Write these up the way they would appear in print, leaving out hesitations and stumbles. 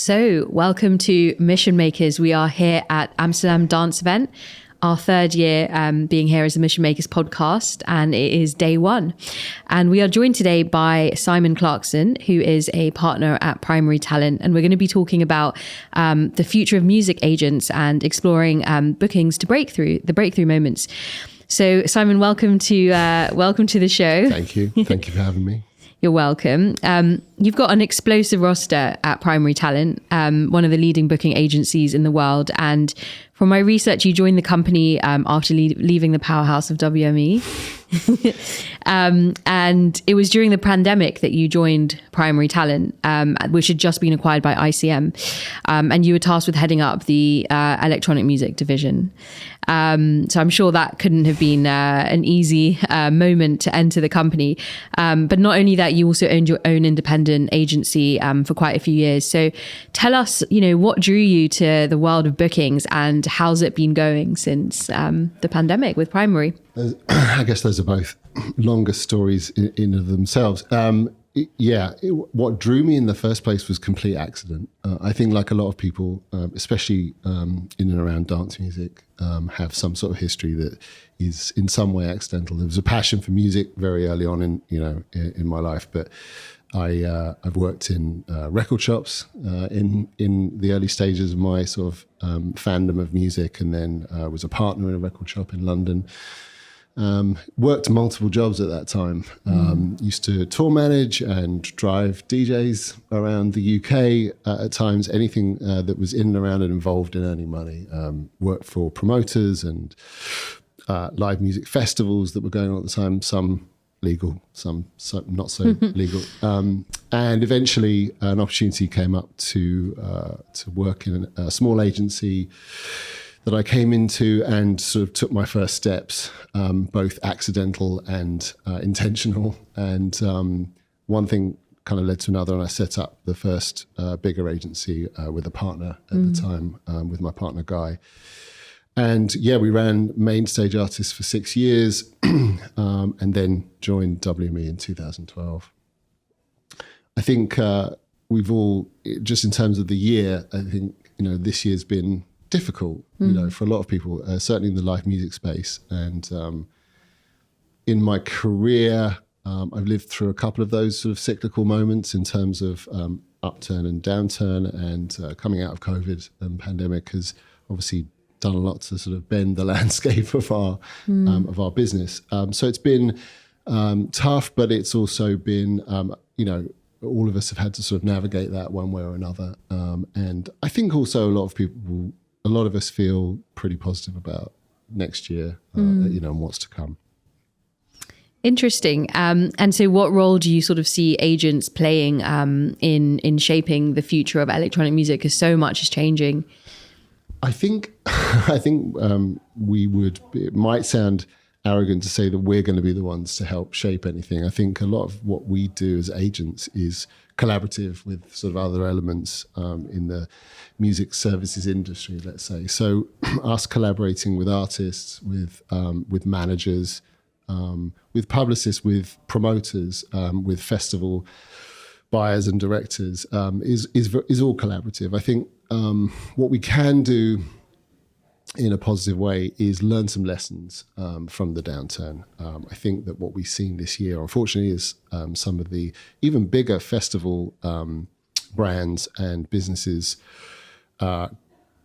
So, welcome to Mission Makers. We are here at Amsterdam Dance Event, our third year being here as the Mission Makers podcast, and it is day one. And we are joined today by Simon Clarkson, who is a partner at Primary Talent, and we're going to be talking about the future of music agents and exploring bookings to the breakthrough moments. So, Simon, welcome to the show. Thank you. Thank you for having me. You're welcome. You've got an explosive roster at Primary Talent, one of the leading booking agencies in the world. And from my research, you joined the company after leaving the powerhouse of WME. And it was during the pandemic that you joined Primary Talent, which had just been acquired by ICM. And you were tasked with heading up the electronic music division. So I'm sure that couldn't have been an easy moment to enter the company. But not only that, you also owned your own independent agency for quite a few years. So tell us, what drew you to the world of bookings and how's it been going since the pandemic with Primary? I guess those are both longer stories in of themselves. What drew me in the first place was complete accident. I think like a lot of people, especially in and around dance music, have some sort of history that is in some way accidental. There was a passion for music very early on in my life, but I've worked in record shops in the early stages of my sort of fandom of music, and then was a partner in a record shop in London. Worked multiple jobs at that time. Used to tour manage and drive DJs around the UK at times, anything that was in and around and involved in earning money. Worked for promoters and live music festivals that were going on at the time, some legal, some not so legal. And eventually an opportunity came up to work in a small agency that I came into and sort of took my first steps, both accidental and intentional. And one thing kind of led to another, and I set up the first bigger agency with a partner at the time, with my partner Guy. And we ran Mainstage Artists for 6 years, and then joined WME in 2012. I think we've all, just in terms of the year, I think, this year's been difficult, for a lot of people, certainly in the live music space. And in my career, I've lived through a couple of those sort of cyclical moments in terms of upturn and downturn, and coming out of COVID and pandemic has obviously done a lot to sort of bend the landscape of our business. So it's been tough, but it's also been, all of us have had to sort of navigate that one way or another. And I think also a lot of us feel pretty positive about next year, and what's to come. Interesting. And so what role do you sort of see agents playing in shaping the future of electronic music, because so much is changing? I think it might sound arrogant to say that we're going to be the ones to help shape anything. I think a lot of what we do as agents is collaborative with sort of other elements in the music services industry, let's say. So us collaborating with artists, with managers, with publicists, with promoters, with festival buyers and directors is all collaborative. I think what we can do in a positive way is learn some lessons from the downturn. I think that what we've seen this year, unfortunately, is some of the even bigger festival brands and businesses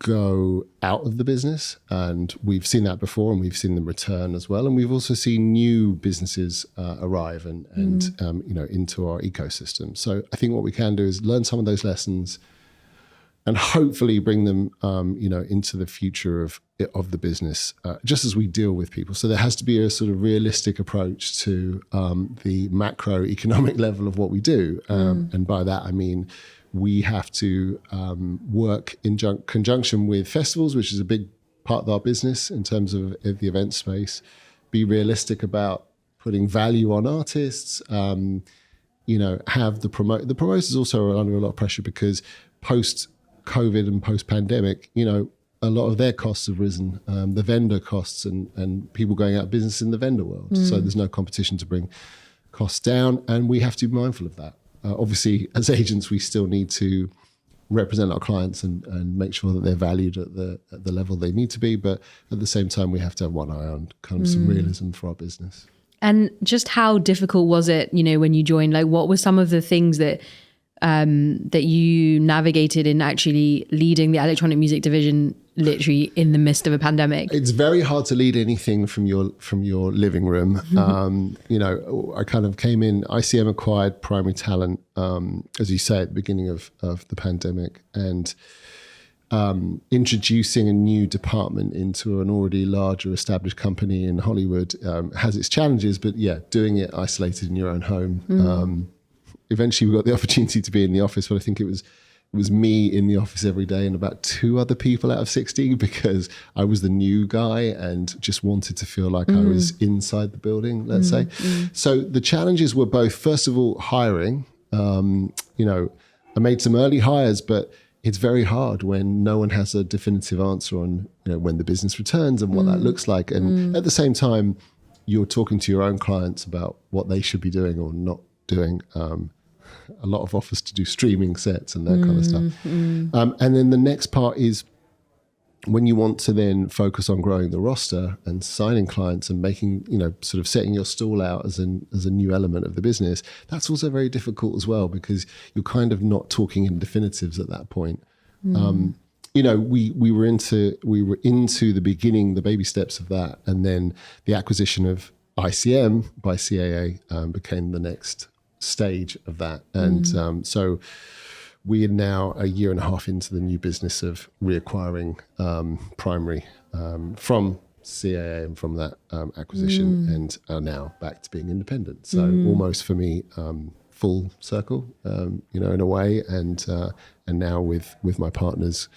go out of the business. And we've seen that before, and we've seen them return as well. And we've also seen new businesses arrive and into our ecosystem. So I think what we can do is learn some of those lessons and hopefully bring them, into the future of the business, just as we deal with people. So there has to be a sort of realistic approach to the macroeconomic level of what we do. And by that, I mean, we have to work in conjunction with festivals, which is a big part of our business in terms of the event space, be realistic about putting value on artists, have the promoters also are under a lot of pressure because post-COVID and post-pandemic, a lot of their costs have risen, the vendor costs and people going out of business in the vendor world. So there's no competition to bring costs down, and we have to be mindful of that. Obviously, as agents, we still need to represent our clients and make sure that they're valued at the level they need to be. But at the same time, we have to have one eye on kind of some realism for our business. And just how difficult was it, when you joined? Like, what were some of the things that that you navigated in actually leading the electronic music division, literally in the midst of a pandemic? It's very hard to lead anything from your living room. I kind of came in. ICM acquired Primary Talent, as you say, at the beginning of the pandemic, and introducing a new department into an already larger established company in Hollywood has its challenges. But yeah, doing it isolated in your own home. Eventually we got the opportunity to be in the office, but I think it was me in the office every day and about 2 other people out of 60, because I was the new guy and just wanted to feel like I was inside the building, let's say. So the challenges were both, first of all, hiring. I made some early hires, but it's very hard when no one has a definitive answer on when the business returns and what that looks like. And at the same time, you're talking to your own clients about what they should be doing or not doing. A lot of offers to do streaming sets and that kind of stuff. And then the next part is when you want to then focus on growing the roster and signing clients and making, sort of setting your stall out as a new element of the business. That's also very difficult as well, because you're kind of not talking in definitives at that point. We were into the beginning, the baby steps of that, and then the acquisition of ICM by CAA became the next stage of that. And so we are now a year and a half into the new business of reacquiring Primary from CAA and from that acquisition, and are now back to being independent. So almost for me, full circle, in a way, and now with my partners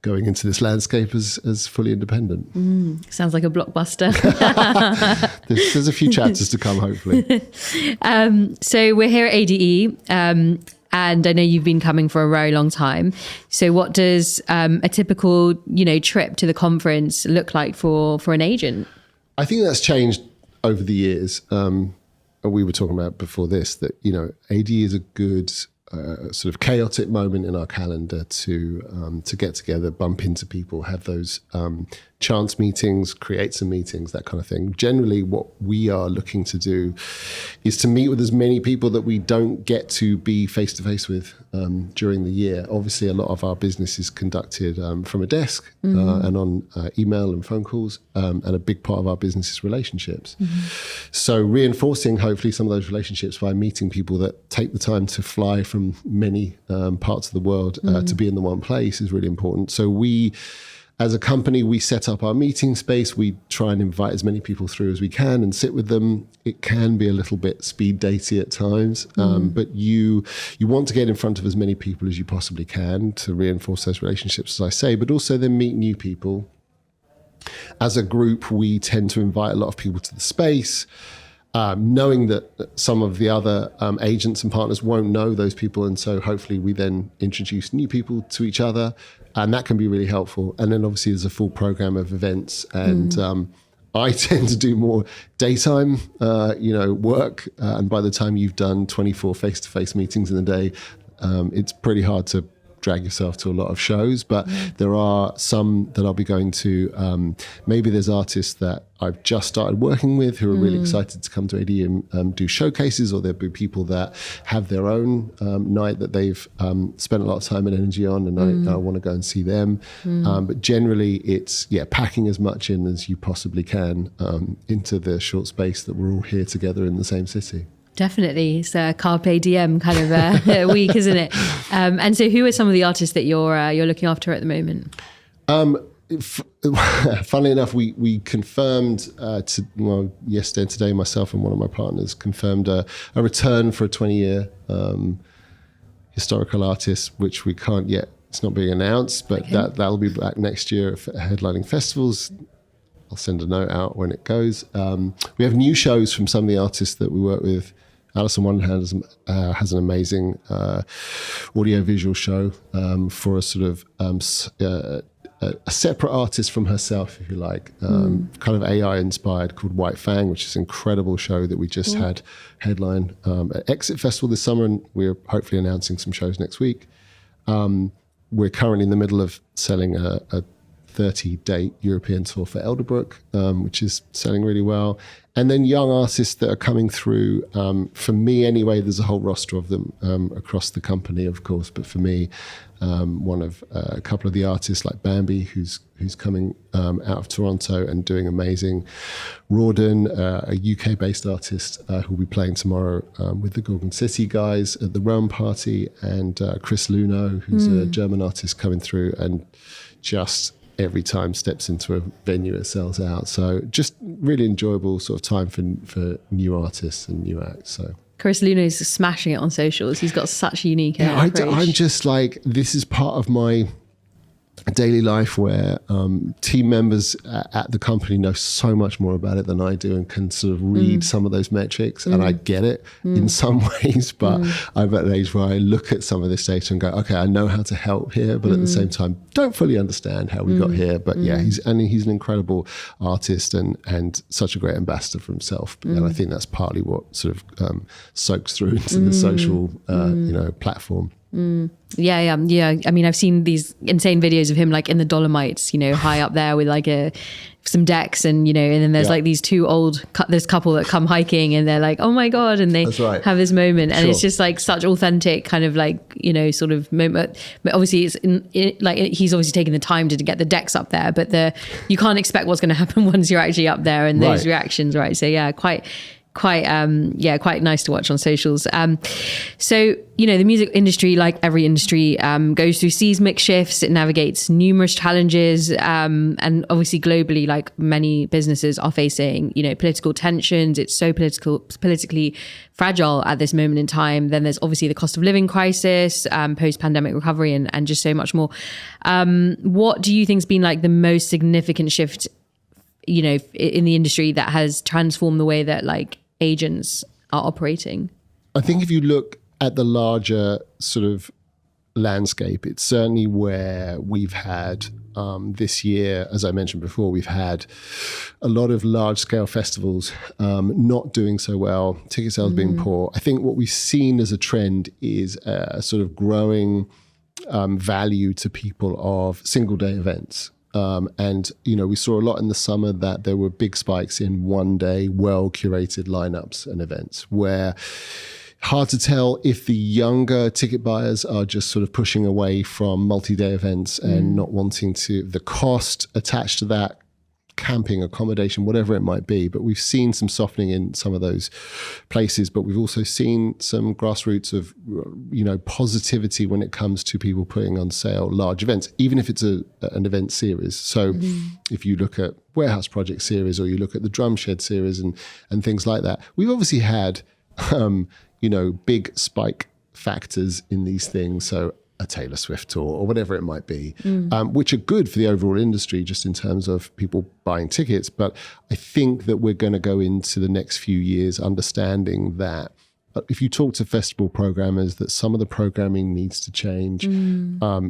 going into this landscape as fully independent. Sounds like a blockbuster. There's a few chapters to come, hopefully. So we're here at ADE, and I know you've been coming for a very long time. So what does a typical, trip to the conference look like for an agent? I think that's changed over the years. We were talking about before this that, AD is a good sort of chaotic moment in our calendar to get together, bump into people, have those chance meetings, create some meetings, that kind of thing. Generally, what we are looking to do is to meet with as many people that we don't get to be face-to-face with during the year. Obviously, a lot of our business is conducted from a desk and on email and phone calls, and a big part of our business is relationships. So reinforcing, hopefully, some of those relationships by meeting people that take the time to fly from many parts of the world to be in the one place is really important. So as a company, we set up our meeting space. We try and invite as many people through as we can and sit with them. It can be a little bit speed datey at times, but you want to get in front of as many people as you possibly can to reinforce those relationships, as I say, but also then meet new people. As a group, we tend to invite a lot of people to the space, knowing that some of the other agents and partners won't know those people. And so hopefully we then introduce new people to each other, and that can be really helpful. And then obviously there's a full program of events, and I tend to do more daytime, work. And by the time you've done 24 face-to-face meetings in a day, it's pretty hard to drag yourself to a lot of shows, but there are some that I'll be going to. Maybe there's artists that I've just started working with who are really excited to come to AD and do showcases, or there'll be people that have their own night that they've spent a lot of time and energy on, and I want to go and see them. But generally it's, packing as much in as you possibly can into the short space that we're all here together in the same city. Definitely. It's a carpe diem kind of a week, isn't it? And so who are some of the artists that you're looking after at the moment? Funnily enough, we confirmed yesterday and today, myself and one of my partners confirmed a return for a 20-year historical artist, which we can't yet, it's not being announced, but that'll be back next year for headlining festivals. I'll send a note out when it goes. We have new shows from some of the artists that we work with. Alice on One Hand has an amazing audio-visual show for a sort of a separate artist from herself, if you like, kind of AI-inspired, called White Fang, which is an incredible show that we just had headline at Exit Festival this summer, and we're hopefully announcing some shows next week. we're currently in the middle of selling a 30-date European tour for Elderbrook, which is selling really well. And then young artists that are coming through. For me, anyway, there's a whole roster of them across the company, of course. But for me, one of a couple of the artists like Bambi, who's coming out of Toronto and doing amazing. Rawdon, a UK-based artist who'll be playing tomorrow with the Gorgon City guys at the Realm Party, and Chris Luno, who's a German artist coming through, and just every time steps into a venue, it sells out. So just really enjoyable sort of time for new artists and new acts. So Chris Luno's smashing it on socials. He's got such a unique approach. I'm just like, this is part of my daily life where team members at the company know so much more about it than I do and can sort of read some of those metrics, and I get it in some ways, but I'm at an age where I look at some of this data and go, okay, I know how to help here, but at the same time don't fully understand how we got here. But yeah, he's an incredible artist and such a great ambassador for himself, and I think that's partly what sort of soaks through into the social platform. Yeah. I mean, I've seen these insane videos of him like in the Dolomites, high up there with like some decks, and and then there's like these this couple that come hiking, and they're like, oh my god, and they have this moment, and it's just like such authentic kind of like sort of moment. But obviously it's he's obviously taking the time to get the decks up there, but you can't expect what's going to happen once you're actually up there, and those reactions, right? So yeah, quite nice to watch on socials. So the music industry, like every industry, goes through seismic shifts. It navigates numerous challenges, and obviously globally, like many businesses are facing political tensions. It's so politically fragile at this moment in time. Then there's obviously the cost of living crisis, post-pandemic recovery, and just so much more. What do you think has been like the most significant shift in the industry that has transformed the way that like agents are operating? I think if you look at the larger sort of landscape, it's certainly where we've had this year, as I mentioned before, we've had a lot of large scale festivals not doing so well, ticket sales being poor. I think what we've seen as a trend is a sort of growing value to people of single day events. And we saw a lot in the summer that there were big spikes in one day, well curated lineups and events where hard to tell if the younger ticket buyers are just sort of pushing away from multi-day events and not wanting the cost attached to that, camping, accommodation, whatever it might be. But we've seen some softening in some of those places, but we've also seen some grassroots of positivity when it comes to people putting on sale large events, even if it's an event series. So if you look at Warehouse Project series, or you look at the Drumshed series and things like that, we've obviously had big spike factors in these things. So a Taylor Swift tour or whatever it might be, which are good for the overall industry just in terms of people buying tickets. But I think that we're going to go into the next few years understanding that if you talk to festival programmers, that some of the programming needs to change.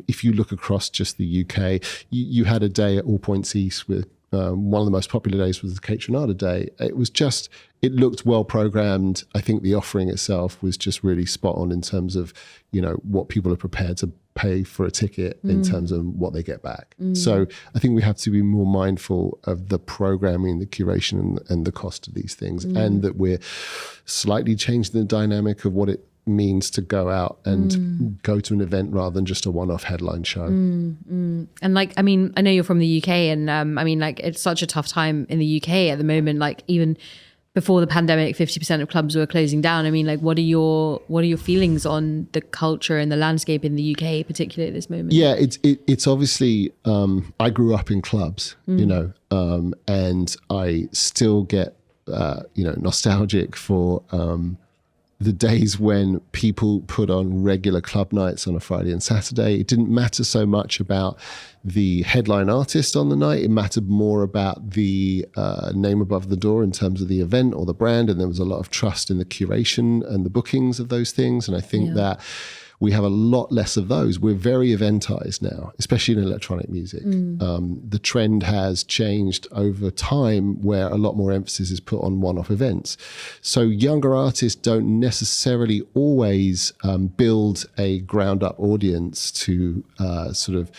If you look across just the UK, you had a day at All Points East with one of the most popular days was the Kate Renata Day. It looked well programmed. I think the offering itself was just really spot on in terms of, what people are prepared to pay for a ticket in terms of what they get back. So I think we have to be more mindful of the programming, the curation and the cost of these things, and that we're slightly changing the dynamic of what it means to go out and go to an event rather than just a one-off headline show. And like, I mean, I know you're from the UK, and it's such a tough time in the UK at the moment. Like even before the pandemic, 50% of clubs were closing down. I mean, like, what are your feelings on the culture and the landscape in the UK, particularly at this moment? Yeah, it's obviously, I grew up in clubs, and I still get, nostalgic for the days when people put on regular club nights on a Friday and Saturday. It didn't matter so much about the headline artist on the night. It mattered more about the name above the door in terms of the event or the brand. And there was a lot of trust in the curation and the bookings of those things. And I think that we have a lot less of those. We're very eventized now, especially in electronic music. The trend has changed over time where a lot more emphasis is put on one-off events. So younger artists don't necessarily always build a ground-up audience to sort of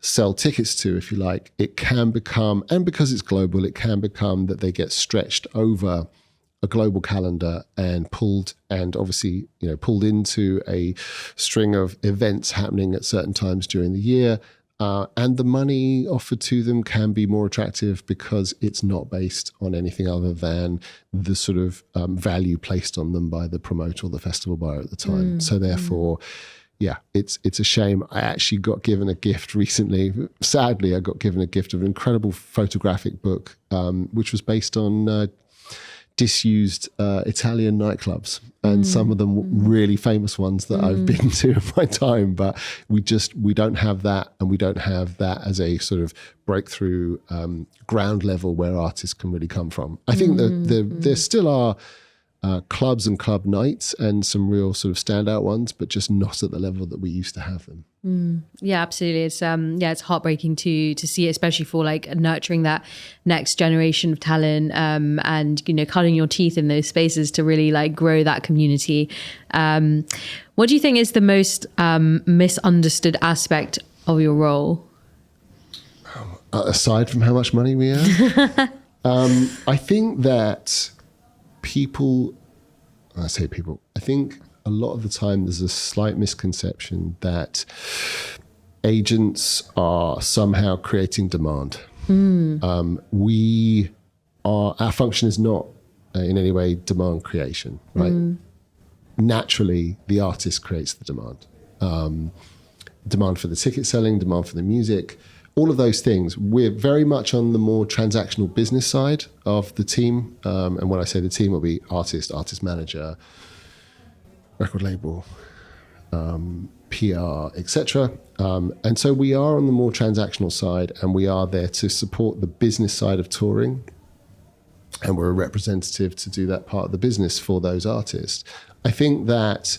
sell tickets to, if you like. It can become, and because it's global, it can become that they get stretched over a global calendar and pulled into a string of events happening at certain times during the year. And the money offered to them can be more attractive because it's not based on anything other than the sort of value placed on them by the promoter or the festival buyer at the time. So therefore, yeah, it's a shame. I actually got given a gift recently. Sadly, I got given a gift of an incredible photographic book, which was based on disused Italian nightclubs, and some of them really famous ones that I've been to in my time. But we don't have that, and we don't have that as a sort of breakthrough ground level where artists can really come from. I think that there still are clubs and club nights and some real sort of standout ones, but just not at the level that we used to have them. Yeah, absolutely. It's it's heartbreaking to see, especially for like nurturing that next generation of talent, and cutting your teeth in those spaces to really like grow that community. What do you think is the most misunderstood aspect of your role? Aside from how much money we earn, I think that I think a lot of the time there's a slight misconception that agents are somehow creating demand. Our function is not in any way demand creation, right? Naturally, the artist creates the demand. Demand for the ticket selling, demand for the music, all of those things. We're very much on the more transactional business side of the team. And when I say the team, it'll be artist manager, record label, PR, etc. And so we are on the more transactional side, and we are there to support the business side of touring. And we're a representative to do that part of the business for those artists. I think that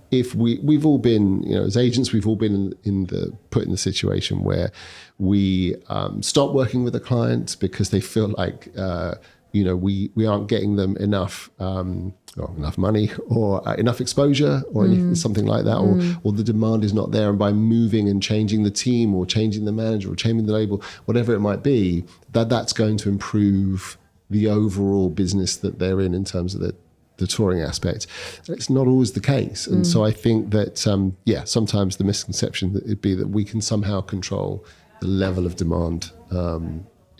if we've all been, as agents, we've all been put in the situation where we stop working with a client because they feel like, we aren't getting them enough money or enough exposure or something like that, or the demand is not there. And by moving and changing the team or changing the manager or changing the label, whatever it might be, that's going to improve the overall business that they're in terms of the touring aspect. It's not always the case. And so I think that, sometimes the misconception that it'd be that we can somehow control the level of demand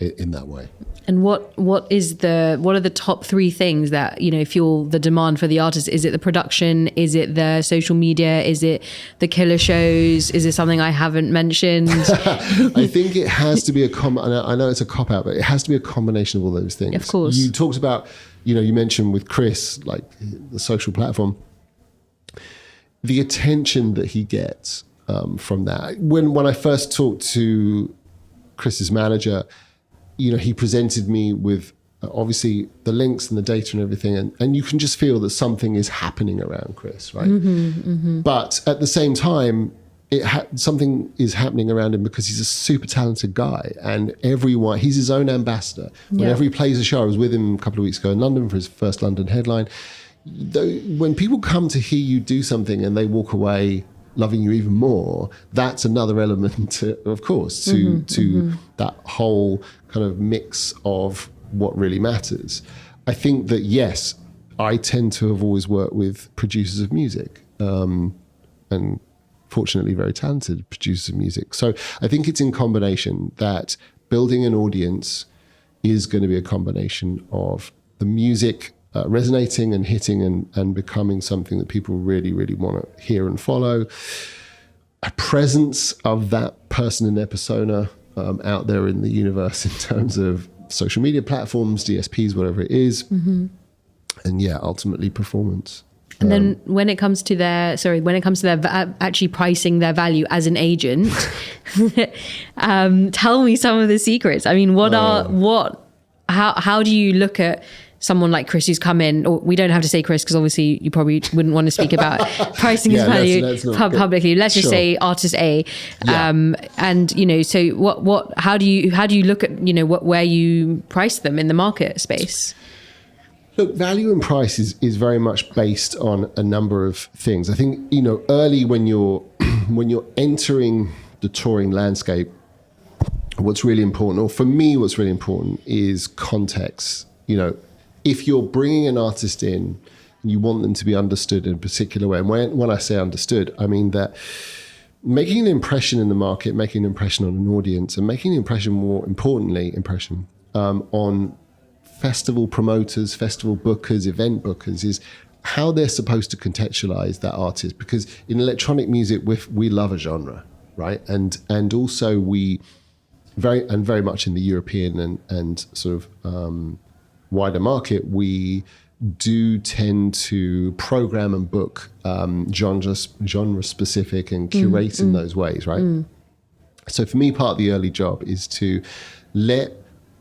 in that way. And what are the top three things that, fuel the demand for the artist? Is it the production? Is it the social media? Is it the killer shows? Is it something I haven't mentioned? I think it has to be I know it's a cop-out, but it has to be a combination of all those things. Of course. You talked about, you mentioned with Chris, like the social platform, the attention that he gets from that. When I first talked to Chris's manager, he presented me with obviously the links and the data and everything, and you can just feel that something is happening around Chris, right? But at the same time, something is happening around him because he's a super talented guy, and he's his own ambassador. Whenever he plays a show, I was with him a couple of weeks ago in London for his first London headline. When people come to hear you do something and they walk away loving you even more, that's another element to that whole kind of mix of what really matters. I think that, yes, I tend to have always worked with producers of music, and fortunately very talented producers of music. So I think it's in combination that building an audience is going to be a combination of the music resonating and hitting and becoming something that people really, really want to hear and follow. A presence of that person in their persona out there in the universe in terms of social media platforms, DSPs, whatever it is. And ultimately performance. And then when it comes to their actually pricing their value as an agent, tell me some of the secrets. I mean, how do you look at someone like Chris who's come in, or we don't have to say Chris because obviously you probably wouldn't want to speak about pricing his value publicly. Let's just say artist A. And so how do you look at where you price them in the market space? Look, value and price is very much based on a number of things. I think early when you're entering the touring landscape, what's really important, or for me, what's really important is context. If you're bringing an artist in, you want them to be understood in a particular way. And when I say understood, I mean that making an impression in the market, making an impression on an audience, and making an impression, more importantly, on festival promoters, festival bookers, event bookers, is how they're supposed to contextualize that artist. Because in electronic music, we love a genre, right? And also we very much in the European and sort of wider market, we do tend to program and book genre specific and curate in those ways, right? So for me, part of the early job is to let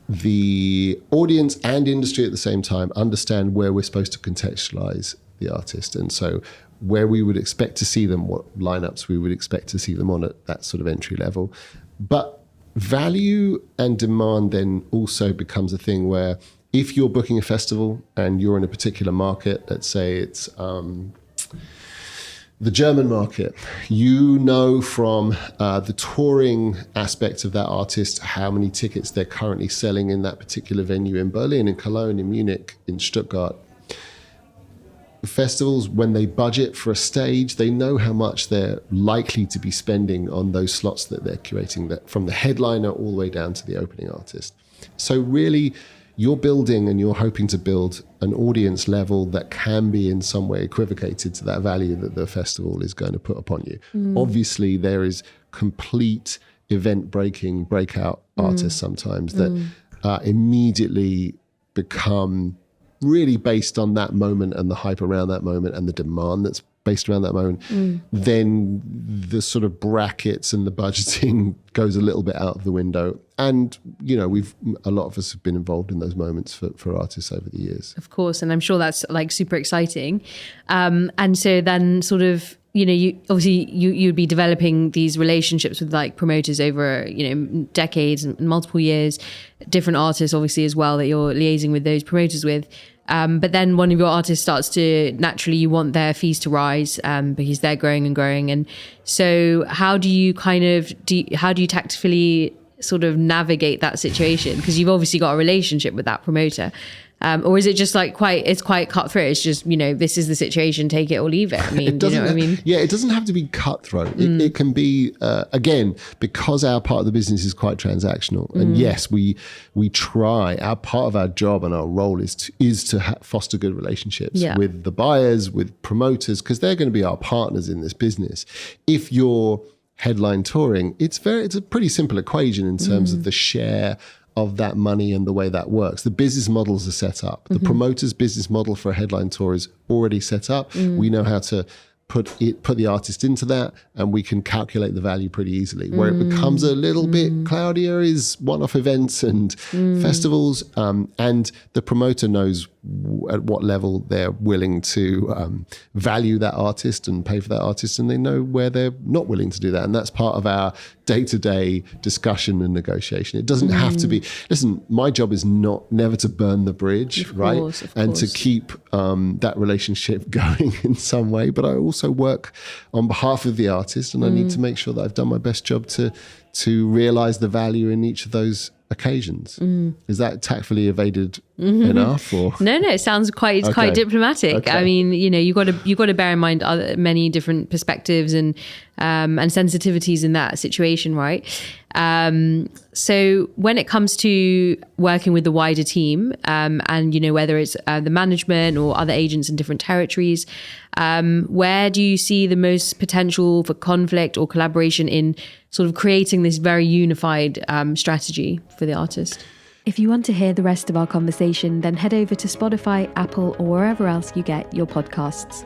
the audience and industry at the same time understand where we're supposed to contextualize the artist, and so where we would expect to see them, what lineups we would expect to see them on at that sort of entry level. But value and demand then also becomes a thing where if you're booking a festival and you're in a particular market, let's say it's the German market, from the touring aspect of that artist, how many tickets they're currently selling in that particular venue in Berlin, in Cologne, in Munich, in Stuttgart. Festivals, when they budget for a stage, they know how much they're likely to be spending on those slots that they're curating, that from the headliner all the way down to the opening artist. So really, you're building and you're hoping to build an audience level that can be in some way equivocated to that value that the festival is going to put upon you. Obviously, there is complete event-breaking breakout artists sometimes that immediately become really based on that moment and the hype around that moment and the demand that's based around that moment, then the sort of brackets and the budgeting goes a little bit out of the window. And, a lot of us have been involved in those moments for artists over the years. Of course. And I'm sure that's like super exciting. And so then sort of, you'd be developing these relationships with like promoters over, decades and multiple years, different artists obviously as well that you're liaising with those promoters with. But then one of your artists starts to, naturally you want their fees to rise because they're growing and growing. And so how do you tactfully sort of navigate that situation? Because you've obviously got a relationship with that promoter. Or is it just like quite cutthroat? It's just, this is the situation, take it or leave it. I mean, do you know what I mean? Yeah, it doesn't have to be cutthroat. It can be, again, because our part of the business is quite transactional. And yes, we try, our part of our job and our role is to foster good relationships with the buyers, with promoters, because they're going to be our partners in this business. If you're headline touring, it's a pretty simple equation in terms of the share of that money and the way that works. The business models are set up. The promoter's business model for a headline tour is already set up. We know how to put the artist into that, and we can calculate the value pretty easily. Where it becomes a little bit cloudier is one-off events and festivals, and the promoter knows at what level they're willing to value that artist and pay for that artist, and they know where they're not willing to do that. And that's part of our day-to-day discussion and negotiation. It doesn't have to be, listen, my job is never to burn the bridge, right? And to keep that relationship going in some way. But I also work on behalf of the artist, and I need to make sure that I've done my best job to realize the value in each of those occasions. Is that tactfully evaded enough? Or no, it sounds quite diplomatic. Okay. I mean, you got to bear in mind many different perspectives and sensitivities in that situation, right? So when it comes to working with the wider team, and whether it's the management or other agents in different territories, where do you see the most potential for conflict or collaboration in sort of creating this very unified strategy for the artist? If you want to hear the rest of our conversation, then head over to Spotify, Apple, or wherever else you get your podcasts.